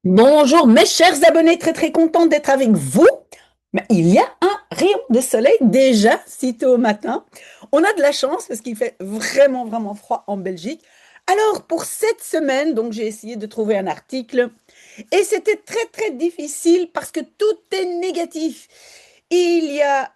Bonjour mes chers abonnés, très contente d'être avec vous. Mais il y a un rayon de soleil déjà, si tôt au matin. On a de la chance parce qu'il fait vraiment froid en Belgique. Alors pour cette semaine, donc j'ai essayé de trouver un article et c'était très difficile parce que tout est négatif. Il y a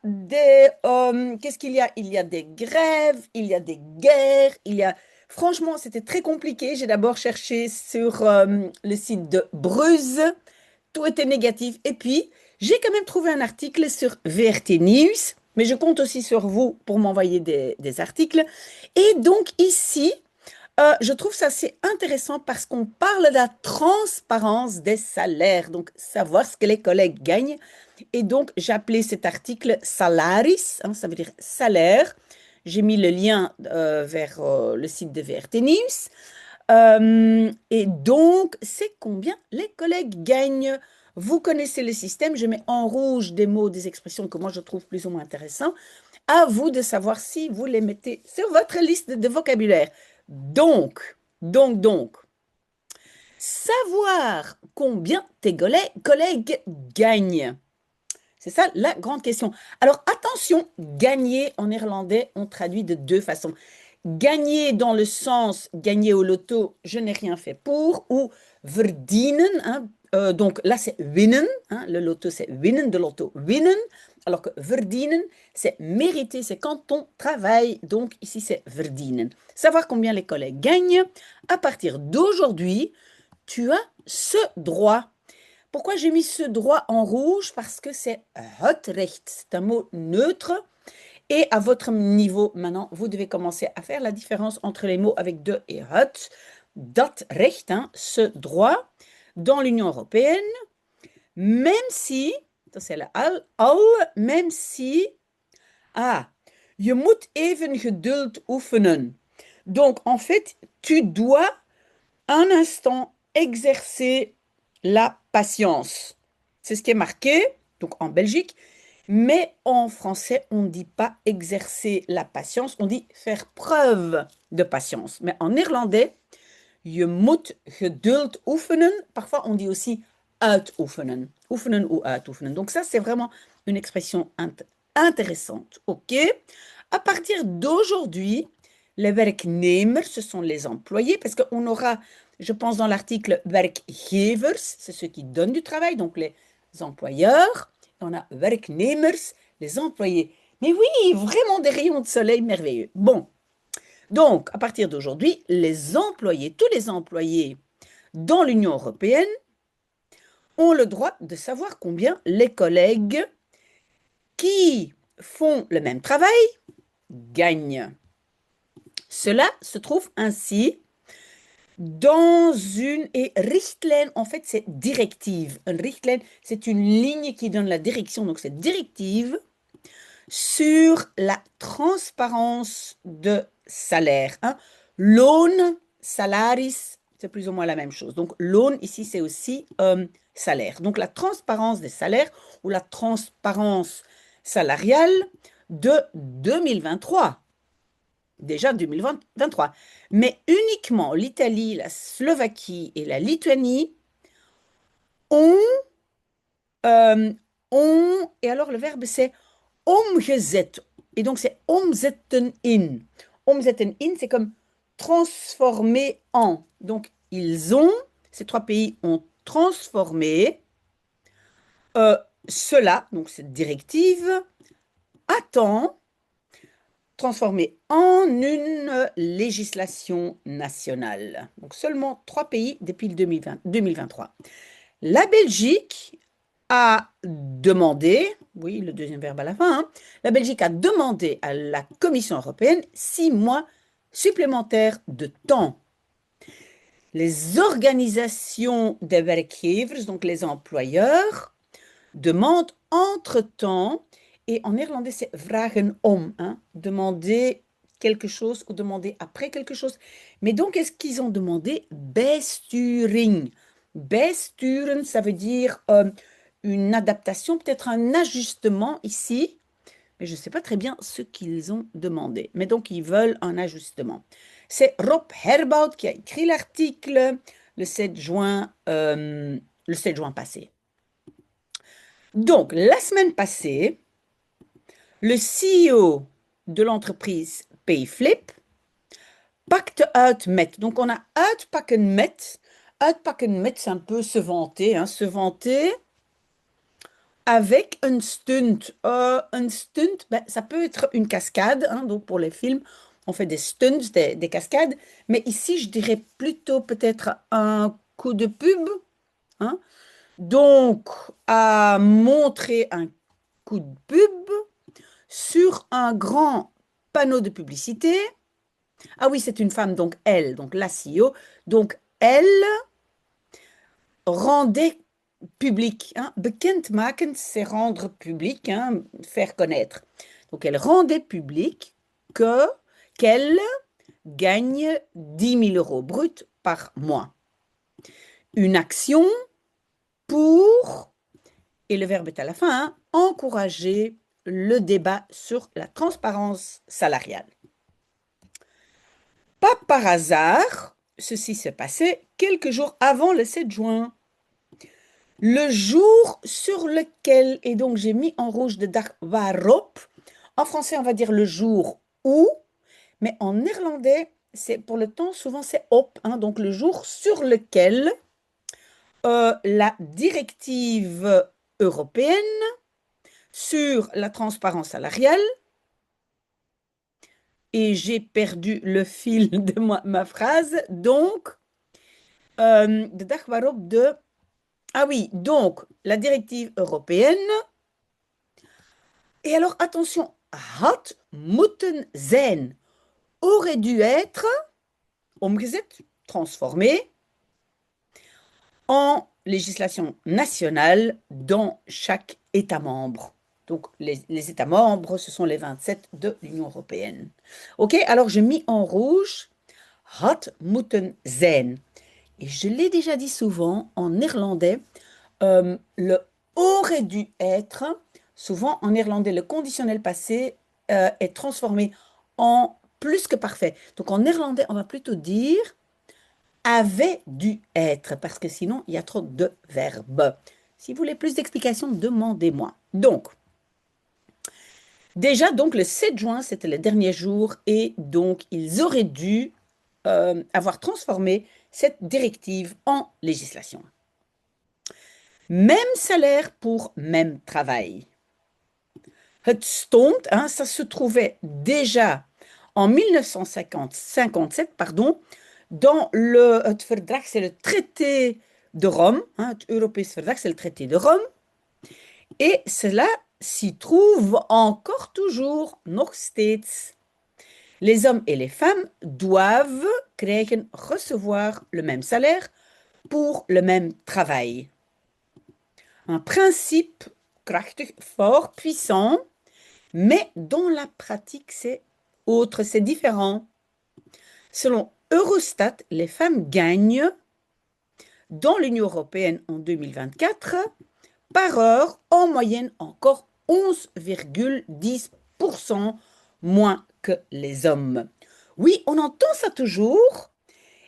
qu'est-ce qu'il y a? Il y a des grèves, il y a des guerres, il y a... Franchement, c'était très compliqué. J'ai d'abord cherché sur le site de Bruges. Tout était négatif. Et puis, j'ai quand même trouvé un article sur VRT News. Mais je compte aussi sur vous pour m'envoyer des articles. Et donc ici, je trouve ça assez intéressant parce qu'on parle de la transparence des salaires, donc savoir ce que les collègues gagnent. Et donc, j'ai appelé cet article Salaris, hein, ça veut dire salaire. J'ai mis le lien vers le site de VRT News. Et donc, c'est combien les collègues gagnent. Vous connaissez le système, je mets en rouge des mots, des expressions que moi je trouve plus ou moins intéressants. À vous de savoir si vous les mettez sur votre liste de vocabulaire. Donc, savoir combien tes collègues gagnent. C'est ça la grande question. Alors attention, gagner en néerlandais, on traduit de deux façons. Gagner dans le sens gagner au loto, je n'ai rien fait pour, ou verdienen, hein, donc là c'est winnen, hein, le loto c'est winnen, de loto winnen, alors que verdienen c'est mériter, c'est quand on travaille, donc ici c'est verdienen. Savoir combien les collègues gagnent, à partir d'aujourd'hui, tu as ce droit. Pourquoi j'ai mis ce droit en rouge? Parce que c'est het recht, c'est un mot neutre. Et à votre niveau maintenant, vous devez commencer à faire la différence entre les mots avec de et het. Dat recht, hein, ce droit, dans l'Union européenne, même si, dat c'est le al, même si, ah, je moet even geduld oefenen. Donc, en fait, tu dois un instant exercer la patience. C'est ce qui est marqué, donc en Belgique, mais en français, on ne dit pas exercer la patience, on dit faire preuve de patience. Mais en néerlandais, je moet geduld oefenen. Parfois, on dit aussi uitoefenen. Oefenen ou uitoefenen. Donc ça, c'est vraiment une expression intéressante. OK? À partir d'aujourd'hui, les werknemers, ce sont les employés, parce qu'on aura, je pense, dans l'article werkgevers, c'est ceux qui donnent du travail, donc les employeurs. On a werknemers, les employés. Mais oui, vraiment des rayons de soleil merveilleux. Bon, donc, à partir d'aujourd'hui, les employés, tous les employés dans l'Union européenne ont le droit de savoir combien les collègues qui font le même travail gagnent. Cela se trouve ainsi dans une... Et Richtlijn, en fait, c'est directive. Un Richtlijn, c'est une ligne qui donne la direction, donc c'est directive sur la transparence de salaire. Hein. Loon, salaris, c'est plus ou moins la même chose. Donc, loon, ici, c'est aussi salaire. Donc, la transparence des salaires ou la transparence salariale de 2023. Déjà 2023. Mais uniquement l'Italie, la Slovaquie et la Lituanie ont, euh, et alors le verbe c'est omgezet. Et donc, c'est omzetten in. Omzetten in, c'est comme transformer en. Donc, ces trois pays ont transformé euh, cela, donc cette directive, attend transformé en une législation nationale. Donc, seulement trois pays depuis le 2023. La Belgique a demandé, oui, le deuxième verbe à la fin, hein, la Belgique a demandé à la Commission européenne 6 mois supplémentaires de temps. Les organisations des werkgevers, donc les employeurs, demandent entre-temps, et en néerlandais c'est vragen om, hein, demander quelque chose ou demander après quelque chose. Mais donc, est-ce qu'ils ont demandé bijsturing? Bijsturen, ça veut dire une adaptation, peut-être un ajustement ici, mais je ne sais pas très bien ce qu'ils ont demandé. Mais donc, ils veulent un ajustement. C'est Rob Herbout qui a écrit l'article le 7 juin le 7 juin passé. Donc, la semaine passée, le CEO de l'entreprise Payflip pacte uit met. Donc, on a uitpakken met. Uitpakken met, c'est un peu se vanter, hein, se vanter avec un stunt. Un stunt, ben, ça peut être une cascade, hein, donc pour les films, on fait des stunts, des cascades, mais ici, je dirais plutôt peut-être un coup de pub, hein. Donc, à montrer un coup de pub sur un grand panneau de publicité. Ah oui, c'est une femme, donc elle, donc la CEO. Donc, elle rendait public, hein. Bekendmaken, c'est rendre public, hein, faire connaître. Donc, elle rendait public qu'elle gagne 10 000 € bruts par mois. Une action pour, et le verbe est à la fin, hein, encourager le débat sur la transparence salariale. Pas par hasard, ceci s'est passé quelques jours avant le 7 juin. Le jour sur lequel, et donc j'ai mis en rouge de dag waarop, en français on va dire le jour où, mais en néerlandais, c'est pour le temps, souvent c'est op, hein, donc le jour sur lequel la directive européenne sur la transparence salariale, et j'ai perdu le fil de ma phrase, donc, de dag waarop de... Ah oui, donc, la directive européenne, et alors attention, had moeten zijn, aurait dû être, omgezet, transformé, en législation nationale dans chaque État membre. Donc, les États membres, ce sont les 27 de l'Union européenne. OK, alors j'ai mis en rouge had moeten zijn. Et je l'ai déjà dit souvent en néerlandais, le aurait dû être, souvent en néerlandais, le conditionnel passé est transformé en plus que parfait. Donc en néerlandais, on va plutôt dire avait dû être, parce que sinon, il y a trop de verbes. Si vous voulez plus d'explications, demandez-moi. Donc, déjà, donc, le 7 juin, c'était le dernier jour, et donc, ils auraient dû avoir transformé cette directive en législation. Même salaire pour même travail. Het stond, hein, ça se trouvait déjà en 1957, pardon, dans het verdrag, c'est le traité de Rome, hein, het Europees verdrag, c'est le traité de Rome, et cela s'y trouve encore toujours, nog steeds. Les hommes et les femmes doivent recevoir le même salaire pour le même travail. Un principe krachtig, fort, puissant, mais dans la pratique, c'est autre, c'est différent. Selon Eurostat, les femmes gagnent dans l'Union européenne en 2024 par heure en moyenne encore 11,10% moins que les hommes. Oui, on entend ça toujours.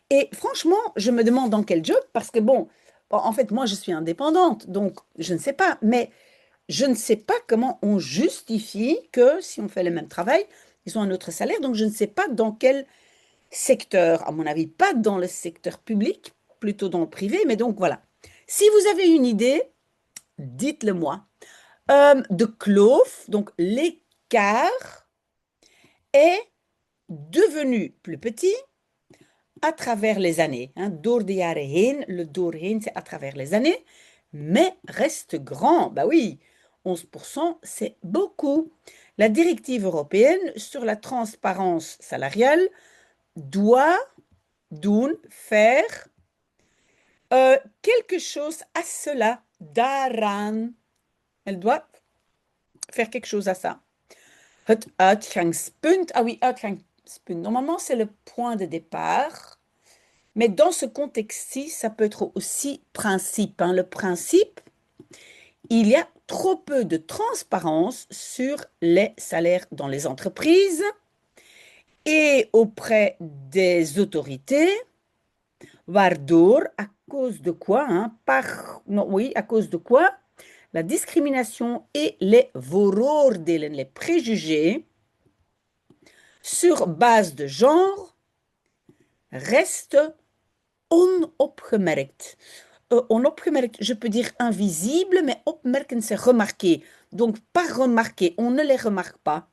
Et franchement, je me demande dans quel job, parce que bon, en fait, moi, je suis indépendante, donc je ne sais pas, mais je ne sais pas comment on justifie que si on fait le même travail, ils ont un autre salaire, donc je ne sais pas dans quel secteur, à mon avis, pas dans le secteur public, plutôt dans le privé, mais donc voilà. Si vous avez une idée, dites-le moi. De kloof, donc l'écart, est devenu plus petit à travers les années. Hein. Door de jaren heen, le doorheen, c'est à travers les années, mais reste grand. Bah oui, 11%, c'est beaucoup. La directive européenne sur la transparence salariale doit faire quelque chose à cela, daaraan. Elle doit faire quelque chose à ça. Het uitgangspunt, ah oui, uitgangspunt. Normalement, c'est le point de départ. Mais dans ce contexte-ci, ça peut être aussi principe. Hein. Le principe, il y a trop peu de transparence sur les salaires dans les entreprises et auprès des autorités, waardoor cause de quoi, hein, non, oui, à cause de quoi la discrimination et les vooroordelen, les préjugés sur base de genre restent onopgemerkt. Onopgemerkt, je peux dire invisible, mais opmerken, c'est remarquer. Donc, pas remarquer, on ne les remarque pas.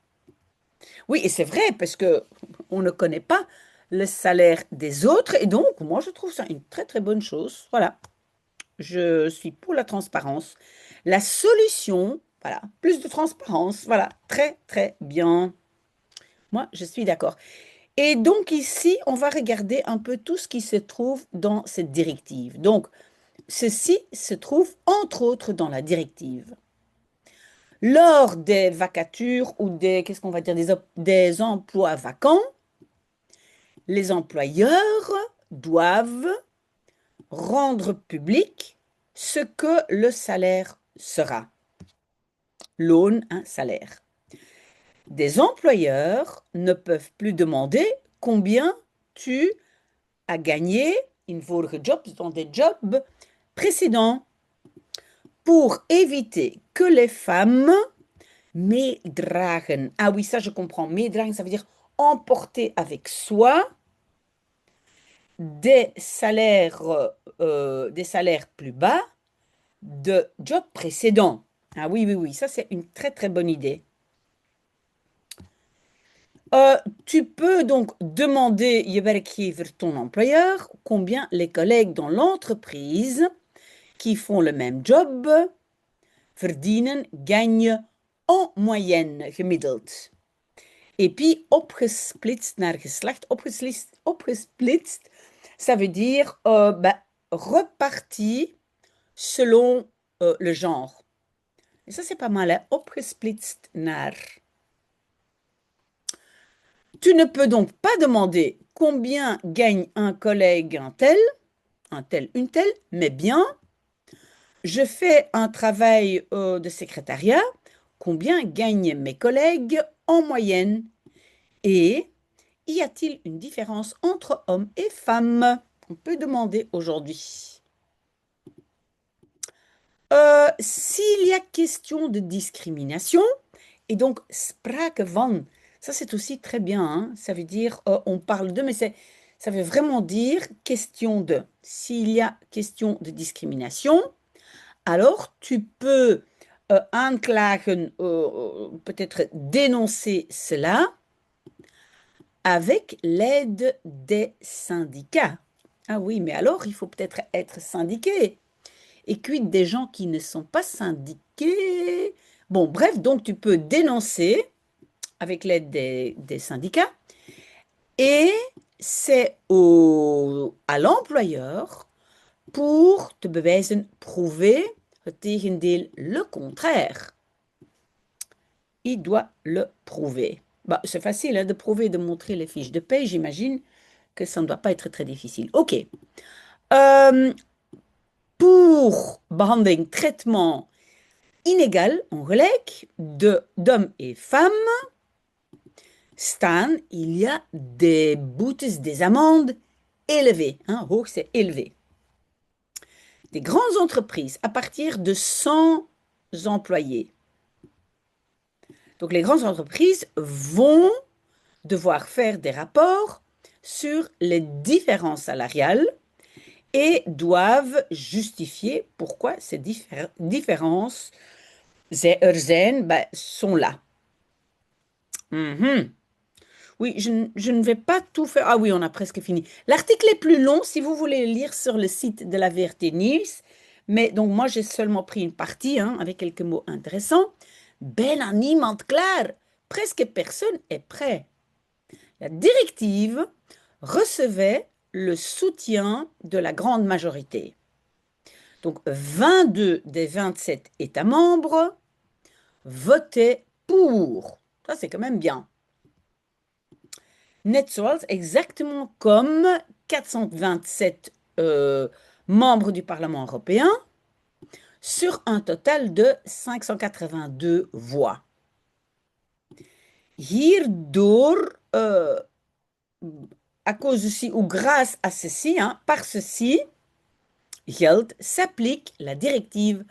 Oui, et c'est vrai, parce que on ne connaît pas le salaire des autres, et donc, moi, je trouve ça une très, très bonne chose. Voilà, je suis pour la transparence. La solution, voilà, plus de transparence, voilà, très, très bien. Moi, je suis d'accord. Et donc ici, on va regarder un peu tout ce qui se trouve dans cette directive. Donc, ceci se trouve entre autres dans la directive. Lors des vacatures ou des, qu'est-ce qu'on va dire, des emplois vacants, les employeurs doivent rendre public ce que le salaire sera. Loon, un salaire. Des employeurs ne peuvent plus demander combien tu as gagné in vorige jobs, dans des jobs précédents, pour éviter que les femmes meedragen. Ah oui, ça je comprends. Meedragen, ça veut dire emporter avec soi des salaires plus bas de jobs précédents. Ah oui, oui, oui, ça c'est une très très bonne idée. Tu peux donc demander, je werkgever, ton employeur, combien les collègues dans l'entreprise qui font le même job verdienen, gagnent en moyenne gemiddeld. Et puis, opgesplitst naar geslacht, opgesplitst, ça veut dire reparti selon le genre. Et ça, c'est pas mal, hein? Opgesplitst naar. Tu ne peux donc pas demander combien gagne un collègue un tel, une telle, mais bien, je fais un travail de secrétariat, combien gagnent mes collègues en moyenne? Et y a-t-il une différence entre hommes et femmes? On peut demander aujourd'hui. S'il y a question de discrimination, et donc sprake van, ça c'est aussi très bien, hein, ça veut dire on parle de, mais ça veut vraiment dire question de. S'il y a question de discrimination, alors tu peux aanklagen, peut-être dénoncer cela avec l'aide des syndicats. Ah oui, mais alors il faut peut-être être syndiqué. Et quid des gens qui ne sont pas syndiqués? Bon, bref, donc tu peux dénoncer avec l'aide des syndicats et c'est à l'employeur pour te bewijzen, prouver het tegendeel, le contraire. Il doit le prouver. Bah, c'est facile hein, de prouver, de montrer les fiches de paie, j'imagine que ça ne doit pas être très difficile. Ok. Pour behandeling, traitement inégal, ongelijk, d'hommes et femmes, staan, il y a des boetes, des amendes élevées. Hein, hoog, c'est élevé. Des grandes entreprises à partir de 100 employés. Donc les grandes entreprises vont devoir faire des rapports sur les différences salariales et doivent justifier pourquoi ces différences sont là. Oui, je ne vais pas tout faire. Ah oui, on a presque fini. L'article est plus long si vous voulez le lire sur le site de la VRT News. Mais donc, moi, j'ai seulement pris une partie hein, avec quelques mots intéressants. Bijna niemand klaar. Presque personne est prêt. La directive recevait le soutien de la grande majorité. Donc, 22 des 27 États membres votaient pour. Ça, c'est quand même bien. Net zoals, exactement comme 427 membres du Parlement européen sur un total de 582 voix. Hierdoor, à cause de ci, ou grâce à ceci, hein, par ceci, geldt s'applique la directive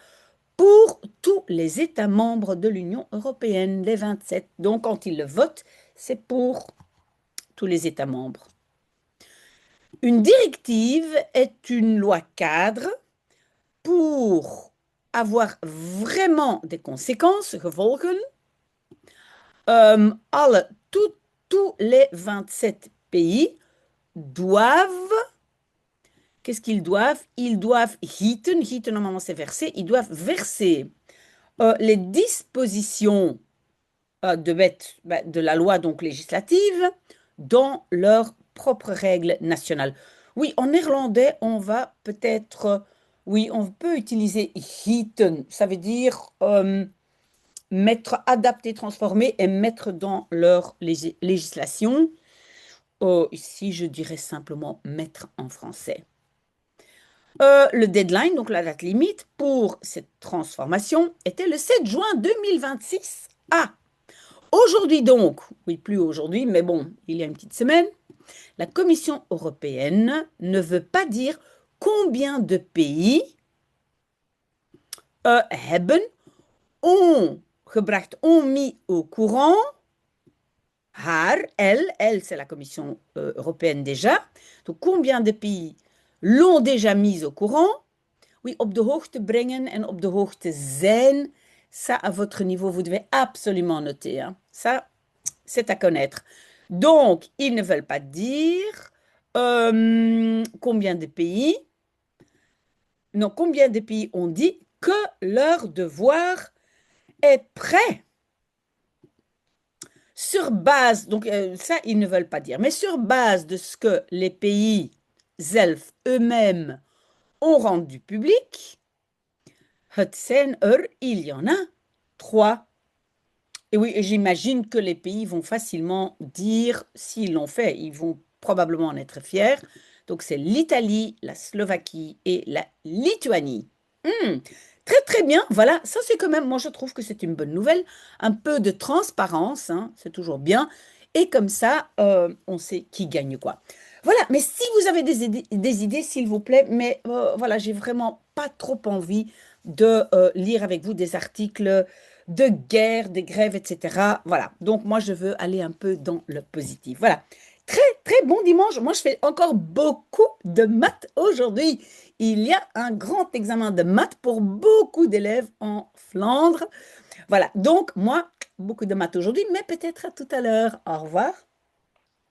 pour tous les États membres de l'Union européenne, les 27. Donc, quand ils le votent, c'est pour tous les États membres. Une directive est une loi cadre pour avoir vraiment des conséquences, gevolgen. Tous les 27 pays doivent, qu'est-ce qu'ils doivent? Ils doivent gieten, gieten normalement c'est verser, ils doivent verser les dispositions de la loi donc législative dans leurs propres règles nationales. Oui, en néerlandais, on va peut-être, oui, on peut utiliser gieten, ça veut dire mettre, adapter, transformer et mettre dans leur législation. Ici, je dirais simplement mettre en français. Le deadline, donc la date limite pour cette transformation, était le 7 juin 2026. Ah, aujourd'hui donc, oui, plus aujourd'hui, mais bon, il y a une petite semaine, la Commission européenne ne veut pas dire combien de pays hebben, ont gebracht, ont mis au courant, elle c'est la Commission européenne déjà, donc combien de pays l'ont déjà mis au courant. Oui, op de hoogte brengen en op de hoogte zijn, ça à votre niveau, vous devez absolument noter, hein. Ça, c'est à connaître. Donc, ils ne veulent pas dire combien de pays, non, combien de pays ont dit que leur devoir est prêt. Sur base, donc ça, ils ne veulent pas dire, mais sur base de ce que les pays zelf eux-mêmes ont rendu public, het zijn il y en a 3. Et oui, j'imagine que les pays vont facilement dire s'ils l'ont fait, ils vont probablement en être fiers. Donc c'est l'Italie, la Slovaquie et la Lituanie. Très très bien, voilà, ça c'est quand même, moi je trouve que c'est une bonne nouvelle, un peu de transparence, hein, c'est toujours bien, et comme ça, on sait qui gagne quoi. Voilà, mais si vous avez des idées, s'il vous plaît, mais voilà, j'ai vraiment pas trop envie de lire avec vous des articles de guerre, des grèves, etc. Voilà, donc moi je veux aller un peu dans le positif. Voilà, très très bon dimanche. Moi je fais encore beaucoup de maths aujourd'hui. Il y a un grand examen de maths pour beaucoup d'élèves en Flandre. Voilà, donc moi, beaucoup de maths aujourd'hui, mais peut-être à tout à l'heure. Au revoir.